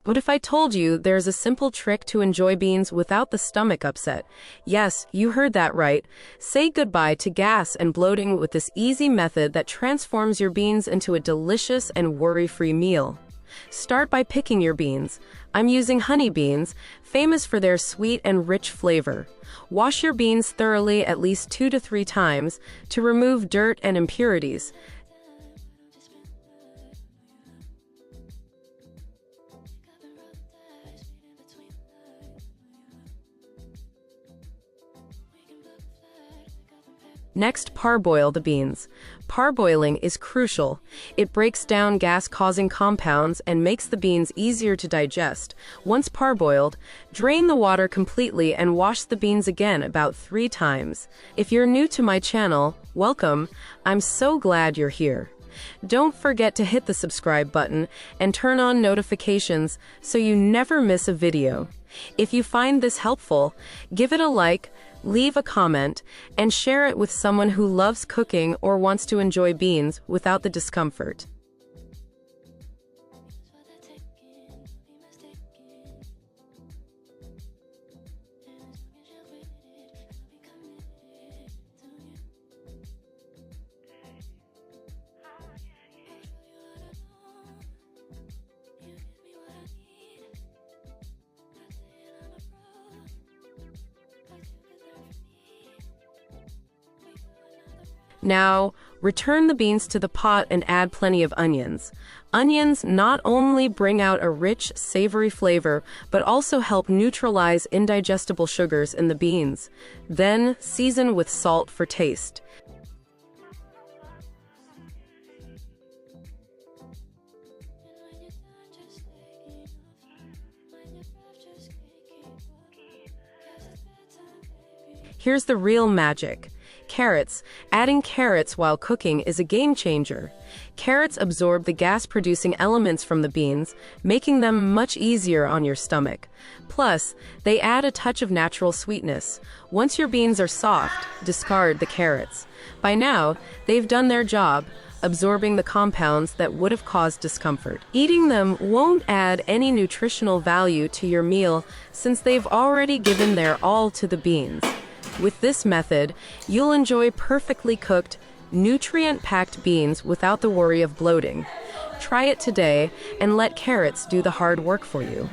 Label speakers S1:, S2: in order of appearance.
S1: What if I told you there's a simple trick to enjoy beans without the stomach upset? Yes, you heard that right. Say goodbye to gas and bloating with this easy method that transforms your beans into a delicious and worry-free meal. Start by picking your beans. I'm using honey beans, famous for their sweet and rich flavor. Wash your beans thoroughly at least 2 to 3 times to remove dirt and impurities. Next, parboil the beans. Parboiling is crucial. It breaks down gas-causing compounds and makes the beans easier to digest. Once parboiled, drain the water completely and wash the beans again about 3 times. If you're new to my channel, welcome. I'm so glad you're here. Don't forget to hit the subscribe button and turn on notifications so you never miss a video. If you find this helpful, give it a like, leave a comment, and share it with someone who loves cooking or wants to enjoy beans without the discomfort. Now, return the beans to the pot and add plenty of onions. Onions not only bring out a rich, savory flavor, but also help neutralize indigestible sugars in the beans. Then, season with salt for taste. Here's the real magic. Carrots. Adding carrots while cooking is a game changer. Carrots absorb the gas-producing elements from the beans, making them much easier on your stomach. Plus, they add a touch of natural sweetness. Once your beans are soft, discard the carrots. By now, they've done their job, absorbing the compounds that would have caused discomfort. Eating them won't add any nutritional value to your meal since they've already given their all to the beans. With this method, you'll enjoy perfectly cooked, nutrient-packed beans without the worry of bloating. Try it today and let carrots do the hard work for you.